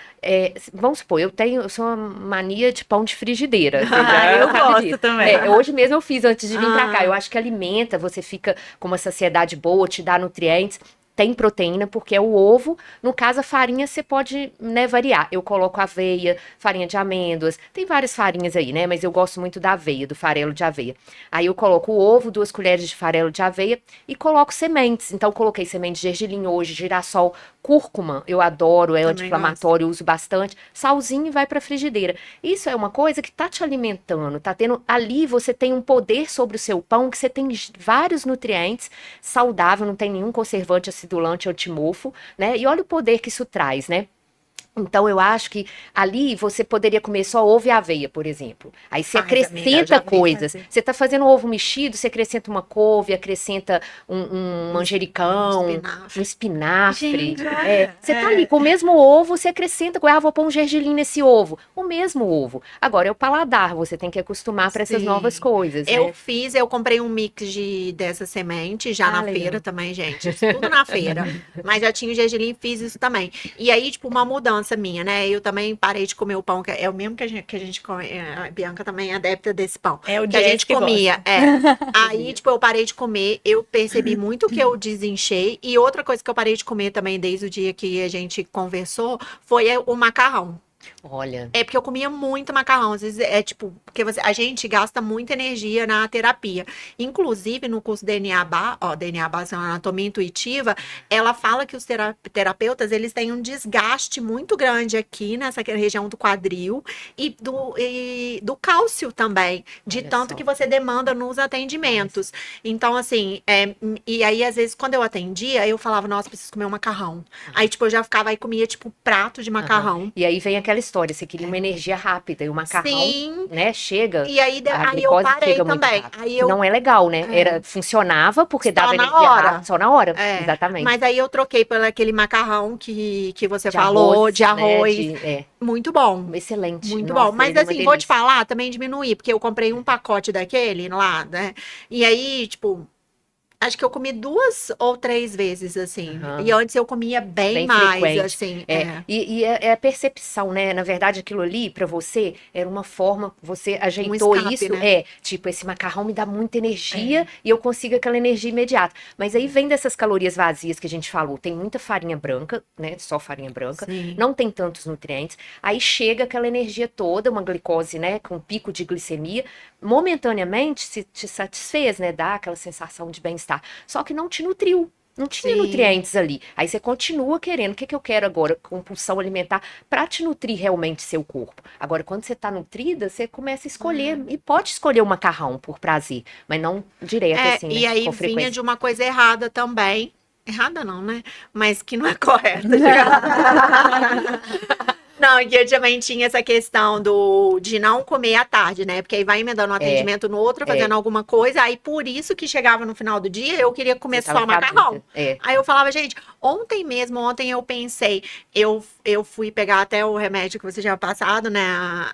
vamos supor, eu sou uma mania de pão de frigideira. Você já Eu sabe gosto disso. também. Hoje mesmo eu fiz antes de vir pra cá. Ah. Eu acho que alimenta, você fica com uma saciedade boa, te dá nutrientes. tem proteína, porque é o ovo. No caso, a farinha você pode, né, variar. Eu coloco aveia, farinha de amêndoas, tem várias farinhas aí, né? Mas eu gosto muito da aveia, do farelo de aveia. Aí eu coloco o ovo, 2 colheres de farelo de aveia e coloco sementes. Então, eu coloquei semente de gergelim hoje, girassol, cúrcuma, eu adoro, é Também anti-inflamatório, uso bastante. Salzinho e vai pra frigideira. Isso é uma coisa que tá te alimentando, tá tendo. Ali você tem um poder sobre o seu pão, que você tem vários nutrientes, saudável, não tem nenhum conservante, acidulante, antimofo, né? E olha o poder que isso traz, né? Então, eu acho que ali você poderia comer só ovo e aveia, por exemplo. Aí você Faz, amiga, eu já acrescenta vi coisas. fazer. Você está fazendo ovo mexido, você acrescenta uma couve, acrescenta um manjericão, um Espinafre. espinafre. Gente, Você tá ali com o mesmo ovo, você acrescenta, vou pôr um gergelim nesse ovo. O mesmo ovo. Agora, é o paladar, você tem que acostumar para essas novas Sim. coisas, né? Eu comprei um mix dessa semente já na Legal. feira também, gente. Isso tudo na feira. Mas já tinha o gergelim e fiz isso também. E aí, tipo, uma mudança minha, né? Eu também parei de comer o pão, que é o mesmo que a gente come. A Bianca também é adepta desse pão. É o Que a Jess gente que comia. gosta. Aí, tipo, eu parei de comer, eu percebi muito que eu desinchei. E outra coisa que eu parei de comer também desde o dia que a gente conversou foi o macarrão. Olha, É porque eu comia muito macarrão. Às vezes é tipo, porque a gente gasta muita energia na terapia. Inclusive, no curso DNA Base, Anatomia Intuitiva, ela fala que os terapeutas, eles têm um desgaste muito grande aqui nessa região do quadril e do cálcio também, de olha tanto só. que você demanda nos atendimentos. Então, assim, e aí, às vezes, quando eu atendia, eu falava, nossa, preciso comer um macarrão. Aí, tipo, eu já ficava aí, comia, tipo, prato de Aham. macarrão. E aí vem aquela história, você queria uma energia rápida, e o macarrão, Sim, né, chega, e aí, a aí eu glicose parei chega muito também. rápido. Aí Que não é legal, né? Funcionava porque só dava na energia hora. rápida, só na hora, É, exatamente. mas aí eu troquei por aquele macarrão que você De arroz, falou, de né, arroz. Muito bom. excelente. Muito bom. Nossa, Mas ele é uma assim, vou te delícia. falar, também diminuí, porque eu comprei um pacote daquele lá, né? E aí, tipo, acho que eu comi 2 ou 3 vezes, assim. E Aham. antes eu comia bem Bem mais, frequente. assim. É a percepção, né? Na verdade, aquilo ali, pra você, era uma forma, você Um ajeitou escape, isso, né? tipo, esse macarrão me dá muita energia e eu consigo aquela energia imediata. Mas aí vem dessas calorias vazias que a gente falou, tem muita farinha branca, né? Só farinha branca, Sim. não tem tantos nutrientes. Aí chega aquela energia toda, uma glicose, né? Com pico de glicemia, momentaneamente se te satisfez, né? Dá aquela sensação de bem-estar. Só que não te nutriu. Não tinha Sim. nutrientes ali. Aí você continua querendo. O que que eu quero agora? Compulsão alimentar para te nutrir realmente seu corpo. Agora, quando você tá nutrida, você começa a escolher. E pode escolher o macarrão por prazer, mas não direto assim, E né? aí Com vinha frequência. de uma coisa errada também. Errada não, né? Mas que não é correta, digamos. Não, e eu também tinha essa questão de não comer à tarde, né? Porque aí vai emendando um É, atendimento no outro, é. fazendo alguma coisa, aí por isso que chegava no final do dia, eu queria Você comer tava só macarrão. faminta. É. Aí eu falava, gente, ontem eu pensei, eu fui pegar até o remédio que você já passado, né?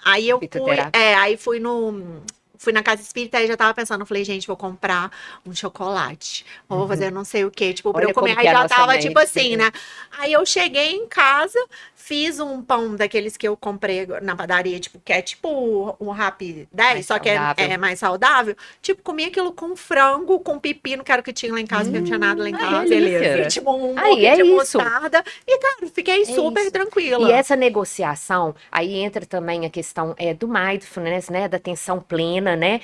Aí eu fui, Fitoterápico. aí fui na casa espírita e já tava pensando, falei, gente, vou comprar um chocolate, ou vou fazer não sei o quê, tipo, pra eu Olha comer. como que Aí é a já nossa tava, tipo mente, assim, né? né? Aí eu cheguei em casa, fiz um pão daqueles que eu comprei na padaria, tipo, que é tipo um Rap 10, Mais só que saudável. é mais saudável. Tipo, comi aquilo com frango, com pepino, que era o que tinha lá em casa, porque não tinha nada lá em Ai, casa. delícia. E tipo, um Aí, pouquinho é de isso. mostarda. E, cara, fiquei É super isso. E tranquila. essa negociação, aí entra também a questão do mindfulness, né, da atenção plena, né,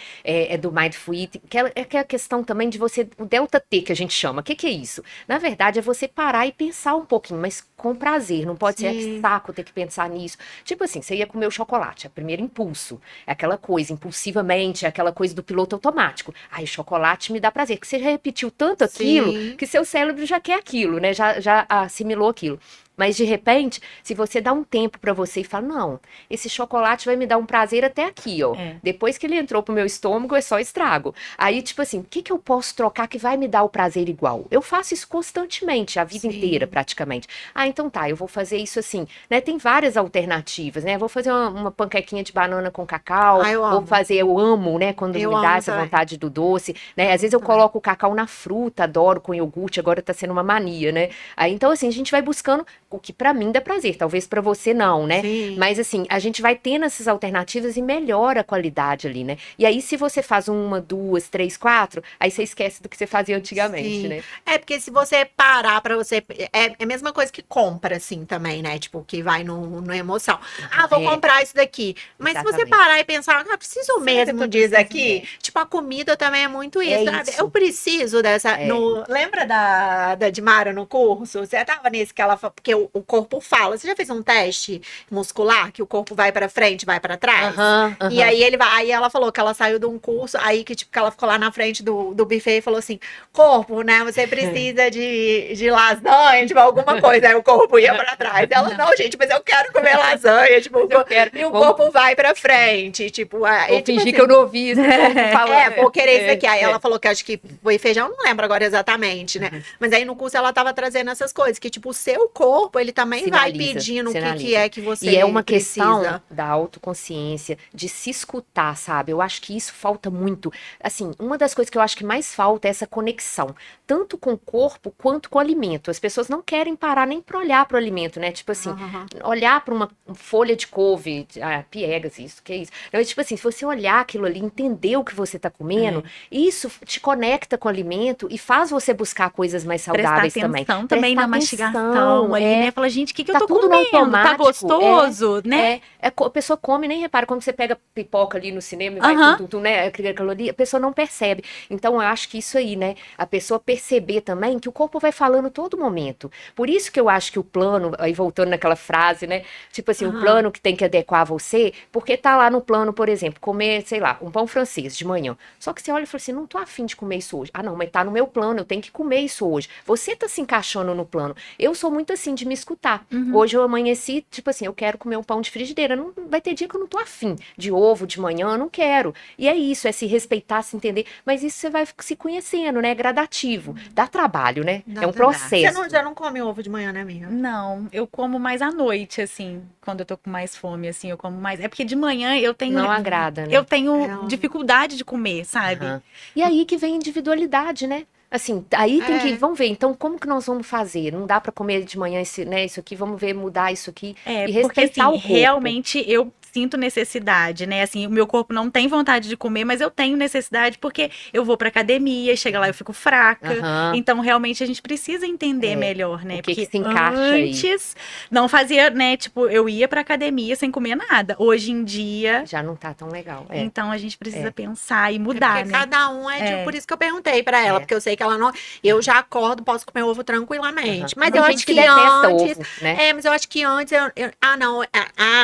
do mindful eating, que é a questão também de você, o delta T que a gente chama, o que que é isso? Na verdade, é você parar e pensar um pouquinho, mas com prazer, não pode ser Sim, saco ter que pensar nisso. Tipo assim, você ia comer o chocolate, é o primeiro impulso, é aquela coisa, impulsivamente, é aquela coisa do piloto automático. Aí, o chocolate me dá prazer, porque você já repetiu tanto aquilo, sim. que seu cérebro já quer aquilo, né, já assimilou aquilo. Mas de repente, se você dá um tempo pra você e fala, não, esse chocolate vai me dar um prazer até aqui, ó. É. Depois que ele entrou pro meu estômago, é só estrago. Aí, tipo assim, o que que eu posso trocar que vai me dar o prazer igual? Eu faço isso constantemente, a vida inteira, Sim. praticamente. Ah, então tá, eu vou fazer isso assim, né? Tem várias alternativas, né? Vou fazer uma panquequinha de banana com cacau, Ah, eu vou amo. fazer, eu amo, né? Quando Eu me dá amo essa também. vontade do doce, né? Às Amo vezes eu também. coloco o cacau na fruta, adoro com iogurte, agora tá sendo uma mania, né? Aí, então, assim, a gente vai buscando o que pra mim dá prazer, talvez pra você não, né? Sim. Mas assim, a gente vai tendo essas alternativas e melhora a qualidade ali, né? E aí, se você faz uma, duas, três, quatro, aí você esquece do que você fazia antigamente, Sim. né? É, porque se você parar pra você. É a mesma coisa que compra, assim, também, né? Tipo, que vai no emoção. Ah, vou É, comprar isso daqui. Mas se você exatamente. parar e pensar, ah, preciso Será que eu mesmo tô disso precisando? aqui? Tipo, a comida também é muito É isso, sabe? Eu isso. preciso dessa. É. Lembra da Dimara no curso? Você tava nesse que ela. Porque o corpo fala. Você já fez um teste muscular que o corpo vai pra frente, vai pra trás? Aham, E aham. aí ele vai, aí ela falou que ela saiu de um curso, aí que tipo que ela ficou lá na frente do buffet e falou assim: corpo, né? Você precisa de lasanha, tipo, alguma coisa. Aí o corpo ia pra trás. Ela, não, gente, mas eu quero comer lasanha, tipo, Mas eu quero. e o Vamos, corpo vai pra frente, tipo, vou aí, tipo fingir assim, que eu não ouvi isso, o corpo falando. vou querer isso daqui. Aí É. ela falou que acho que foi feijão, não lembro agora exatamente, né? Mas aí no curso ela tava trazendo essas coisas, que tipo, o seu corpo, ele também vai Sinaliza, pedindo o que sinaliza. é que E é você uma questão precisa. da autoconsciência, de se escutar, sabe? Eu acho que isso falta muito. Assim, uma das coisas que eu acho que mais falta é essa conexão, tanto com o corpo quanto com o alimento. As pessoas não querem parar nem para olhar para o alimento, né? Tipo assim, Aham. olhar para uma folha de couve, piegas, isso, que é isso. Então, tipo assim, se você olhar aquilo ali, entender o que você tá comendo, isso te conecta com o alimento e faz você buscar coisas mais Prestar saudáveis também. atenção também Prestar na mastigação atenção, ali, né? Fala, gente, o que que eu tá tô tudo no comendo? Tá automático, gostoso, né? a pessoa come e nem repara, quando você pega pipoca ali no cinema e vai Aham. né, aquela caloria, a pessoa não percebe. Então, eu acho que isso aí, né, a pessoa perceber também que o corpo vai falando todo momento. Por isso que eu acho que o plano, aí voltando naquela frase, né, tipo assim, o Aham. plano que tem que adequar a você, porque tá lá no plano, por exemplo, comer, sei lá, um pão francês de manhã. Só que você olha e fala assim, não tô afim de comer isso hoje. Ah, não, mas tá no meu plano, eu tenho que comer isso hoje. Você tá se encaixando no plano. Eu sou muito assim de me escutar. Hoje eu amanheci, tipo assim, eu quero comer um pão de frigideira. Não vai ter dia que eu não tô afim de ovo de manhã, eu não quero. E é isso, é se respeitar, se entender. Mas isso você vai se conhecendo, né? É gradativo. Dá trabalho, né? É um Você processo. já não come ovo de manhã, né, amiga? Não, eu como mais à noite, assim, quando eu tô com mais fome, assim, eu como mais. É porque de manhã eu tenho, Não agrada, né? eu tenho É, dificuldade de comer, sabe? Aham. E aí que vem individualidade, né? Assim, aí tem que, é. vamos ver, então como que nós vamos fazer? Não dá pra comer de manhã esse, né, isso aqui, vamos ver, mudar isso aqui É, e porque respeitar assim, o corpo. realmente eu sinto necessidade, né? Assim, o meu corpo não tem vontade de comer, mas eu tenho necessidade porque eu vou pra academia e chega lá eu fico fraca. Aham. Então, realmente a gente precisa entender É, melhor, o né? que que Porque se encaixa aí? antes não fazia, né, tipo, eu ia pra academia sem comer nada. Hoje em dia, Já não tá tão legal. então a gente precisa É. pensar e É mudar, porque né? cada um é de. É. Por isso que eu perguntei pra ela, É. porque eu sei que ela não. Eu já acordo, posso comer ovo tranquilamente. Aham. Mas Tem eu gente acho que que detesta antes. ovo, né? Mas eu acho que antes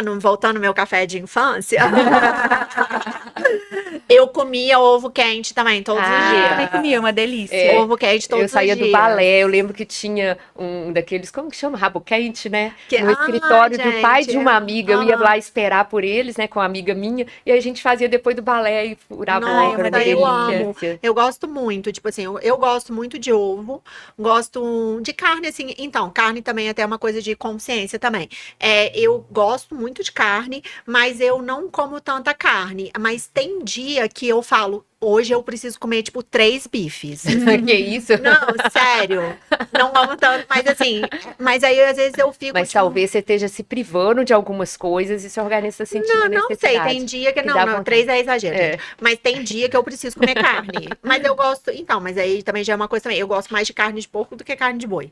não, voltando ao meu café de infância. Eu comia ovo quente também, todos os Ah, eu também dias. comia, uma delícia. É, Ovo quente eu todos os saía do dias. balé, eu lembro que tinha um daqueles, como que chama? Rabo quente, né? No Ai, escritório do pai gente. de uma amiga, eu ia Aham. lá esperar por eles, né, com uma amiga minha, e a gente fazia depois do balé e furava o ovo, era uma Nossa, eu amo. delícia. Eu gosto muito, tipo assim, eu gosto muito de ovo, gosto de carne, assim. Então, carne também é até uma coisa de consciência também. Eu gosto muito de carne, mas eu não como tanta carne. Mas tem dia que eu falo, hoje eu preciso comer, tipo, 3 bifes. Que isso? Não, sério. Não amo tanto, mas assim, mas aí às vezes eu fico, Mas tipo, talvez você esteja se privando de algumas coisas e seu organismo está sentindo a não sei, tem necessidade. dia que Que não, dá não, vontade. 3 é exagero, gente. É. Mas tem dia que eu preciso comer carne. Mas eu gosto, então, mas aí também já é uma coisa também. Eu gosto mais de carne de porco do que carne de boi.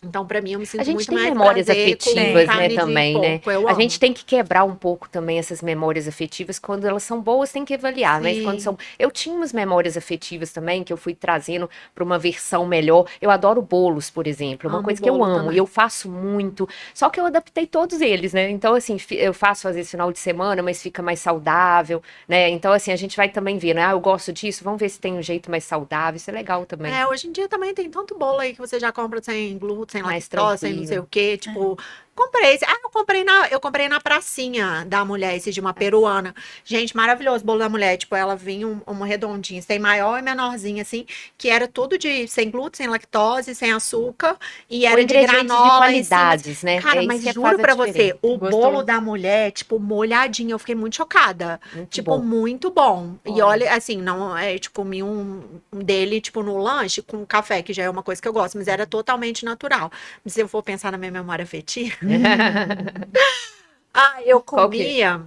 Então, pra mim, eu me A sinto gente muito tem mais memórias prazer com afetivas, né, carne de também, né? porco. Eu A amo. gente tem que quebrar um pouco também essas memórias afetivas. Quando elas são boas, tem que avaliar, mas quando Sim. são. Eu tinha umas memórias afetivas também que eu fui trazendo para uma versão melhor. Eu adoro bolos, por exemplo, é uma Amo coisa que eu bolo amo também. e eu faço muito. Só que eu adaptei todos eles, né? Então, assim, eu faço às vezes final de semana, mas fica mais saudável, né? Então, assim, a gente vai também vendo, eu gosto disso, vamos ver se tem um jeito mais saudável. Isso é legal também. Hoje em dia também tem tanto bolo aí que você já compra sem glúten, sem Mais lactose, sem não sei tranquilo. o quê. Tipo, Comprei. Ah, eu comprei na pracinha da mulher, esse de uma peruana. Gente, maravilhoso, bolo da mulher. Tipo, ela vinha uma redondinha, tem maior e menorzinha, assim, que era tudo sem glúten, sem lactose, sem açúcar, e Com era de ingredientes de granola em cima. qualidades, né? Cara, É isso mas que juro faz a pra você, diferença. o bolo Gostoso. da mulher, tipo, molhadinho, eu fiquei muito chocada. Muito Tipo, bom. muito bom. E Olha. olha, assim, não, tipo, comi um dele, tipo, no lanche com café, que já é uma coisa que eu gosto, mas era totalmente natural. Se eu for pensar na minha memória afetiva, eu Qual que é? comia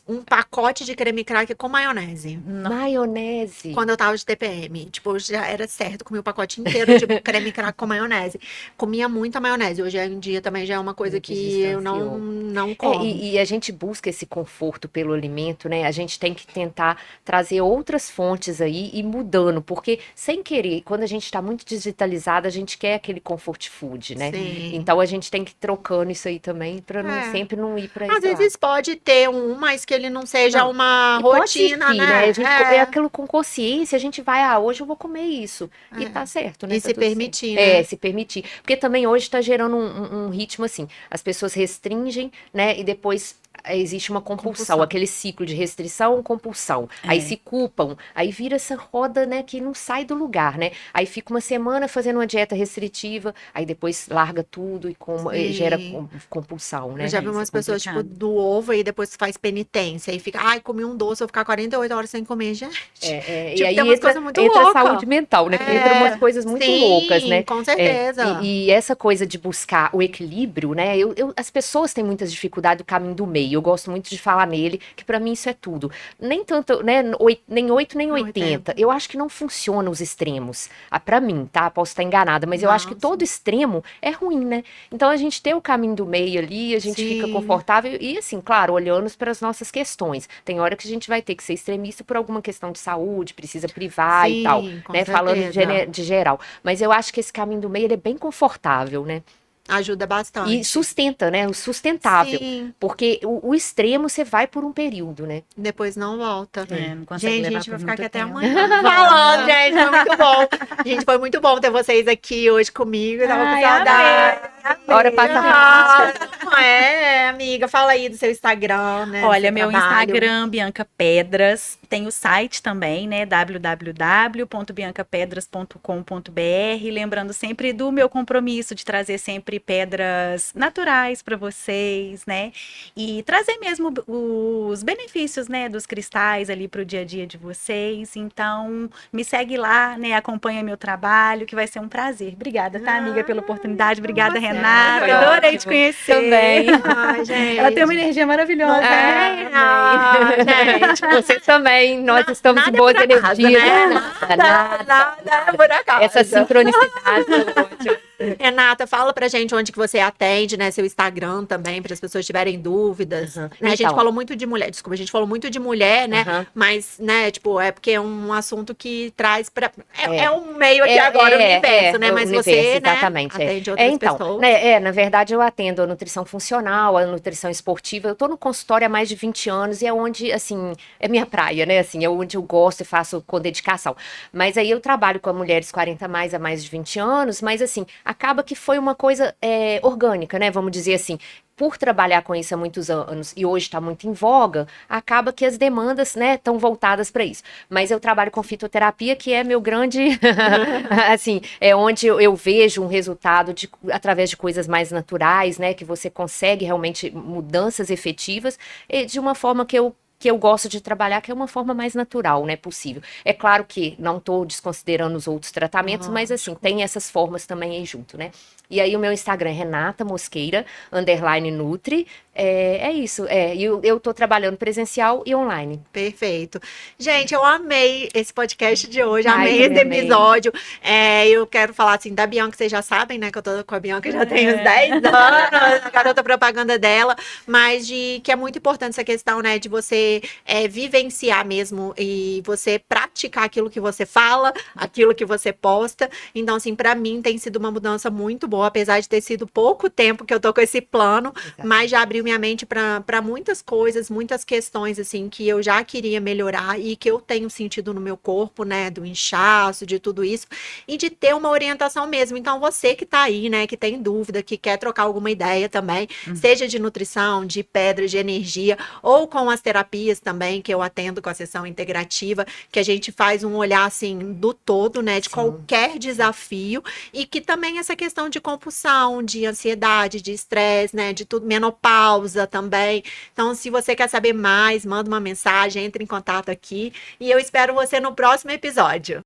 um pacote de creme cracker com maionese. Maionese. Quando eu tava de TPM, tipo, já era certo, comia o pacote inteiro de creme cracker com maionese. Comia muita maionese. Hoje em dia também já é uma coisa Muito que eu distanciou. não como. E a gente busca esse conforto pelo alimento, né? A gente tem que tentar trazer outras fontes aí e mudando, porque sem querer, quando a gente está muito digitalizada, a gente quer aquele comfort food, né? Sim. Então a gente tem que ir trocando isso aí também para É. sempre não ir para Às esse lado. vezes pode ter mas que ele não seja Não. uma E pode rotina, existir, né? né? A gente é aquilo com consciência, a gente vai, hoje eu vou comer isso. E tá certo, né? E Tá se tudo permitir, certo. né? Se permitir. Porque também hoje tá gerando um ritmo assim, as pessoas restringem, né? E depois existe uma compulsão, aquele ciclo de restrição, compulsão. Aí se culpam, aí vira essa roda, né, que não sai do lugar, né? Aí fica uma semana fazendo uma dieta restritiva, aí depois larga tudo e gera compulsão, né? Eu já vi Isso é umas pessoas, tipo, complicado. do ovo e depois faz penitência e fica, ai, comi um doce, vou ficar 48 horas sem comer, gente. E Tipo, aí tem umas entra, coisas muito entra a loucas. saúde mental, né? Entra umas coisas muito loucas, né? Com certeza. E essa coisa de buscar o equilíbrio, né? As pessoas têm muitas dificuldades do caminho do meio. Eu gosto muito de falar nele, que pra mim isso é tudo. Nem tanto, né? Nem 8, nem 80. Eu acho que não funciona os extremos. Pra mim, tá? Posso estar enganada, mas eu acho que todo extremo é ruim, né? Então a gente tem o caminho do meio ali, a gente fica confortável e, assim, claro, olhando para as nossas questões. Tem hora que a gente vai ter que ser extremista por alguma questão de saúde, precisa privar e tal, né? Falando de geral. Mas eu acho que esse caminho do meio ele é bem confortável, né? Ajuda bastante. E sustenta, né? O sustentável. Sim. Porque o extremo você vai por um período, né? Depois não volta. Não consegue Gente, a levar gente vai por ficar muito aqui até tempo. amanhã falando, gente. Foi muito bom. Gente, foi muito bom ter vocês aqui hoje comigo. Eu tava com saudade. Hora passa rápido. Amiga, fala aí do seu Instagram, né? Olha, do seu meu trabalho. Instagram, Bianca Pedras. Tem o site também, né? www.biancapedras.com.br. Lembrando sempre do meu compromisso de trazer sempre pedras naturais para vocês, né? E trazer mesmo os benefícios, né, dos cristais ali para o dia a dia de vocês. Então, me segue lá, né? Acompanha meu trabalho, que vai ser um prazer. Obrigada, tá, amiga, pela oportunidade. Obrigada, Renata. Foi Adorei ótimo. te conhecer. Também. Ai, gente. Ela tem uma energia maravilhosa. Gente. Você também. Nós estamos em nada é boas por acaso, energias. né? Nada. Nada é por acaso. Essa sincronicidade é ótima. Renata, fala pra gente onde que você atende, né? Seu Instagram também, para as pessoas tiverem dúvidas. Uhum. Né, a gente Então. falou muito de mulher, desculpa, a gente falou muito de mulher, né? Uhum. Mas, né, tipo, é porque é um assunto que traz pra. É um meio aqui agora, o universo, né? Mas universo, você, exatamente, né, atende outras então, pessoas. né, na verdade, eu atendo a nutrição funcional, a nutrição esportiva. Eu tô no consultório há mais de 20 anos e é onde, assim, é minha praia, né? Assim, é onde eu gosto e faço com dedicação. Mas aí eu trabalho com mulheres 40 mais há mais de 20 anos, mas assim, acaba que foi uma coisa orgânica, né? Vamos dizer assim. Por trabalhar com isso há muitos anos e hoje está muito em voga, acaba que as demandas, né, estão voltadas para isso. Mas eu trabalho com fitoterapia, que é meu grande, assim, é onde eu vejo um resultado através de coisas mais naturais, né, que você consegue realmente mudanças efetivas e de uma forma que eu gosto de trabalhar, que é uma forma mais natural, né, possível. É claro que não estou desconsiderando os outros tratamentos, mas assim, tem essas formas também aí junto, né. E aí o meu Instagram é Renata Mosqueira, _Nutri. É isso. E eu tô trabalhando presencial e online. Perfeito. Gente, eu amei esse podcast de hoje, Ai, amei esse também amei. episódio. Eu quero falar assim da Bianca, vocês já sabem, né? Que eu tô com a Bianca já tem uns 10 anos, a garota propaganda dela, mas que é muito importante essa questão, né? De você vivenciar mesmo e você praticar aquilo que você fala, aquilo que você posta. Então, assim, pra mim tem sido uma mudança muito boa, apesar de ter sido pouco tempo que eu tô com esse plano, mas já abriu minha mente para muitas coisas, muitas questões assim que eu já queria melhorar e que eu tenho sentido no meu corpo, né, do inchaço, de tudo isso, e de ter uma orientação mesmo. Então, você que tá aí, né, que tem dúvida, que quer trocar alguma ideia também, seja de nutrição, de pedra, de energia, ou com as terapias também, que eu atendo com a sessão integrativa, que a gente faz um olhar assim do todo, né, de qualquer desafio, e que também essa questão de compulsão, de ansiedade, de estresse, né, de tudo, menopausa também. Então, se você quer saber mais, manda uma mensagem, entre em contato aqui, e eu espero você no próximo episódio.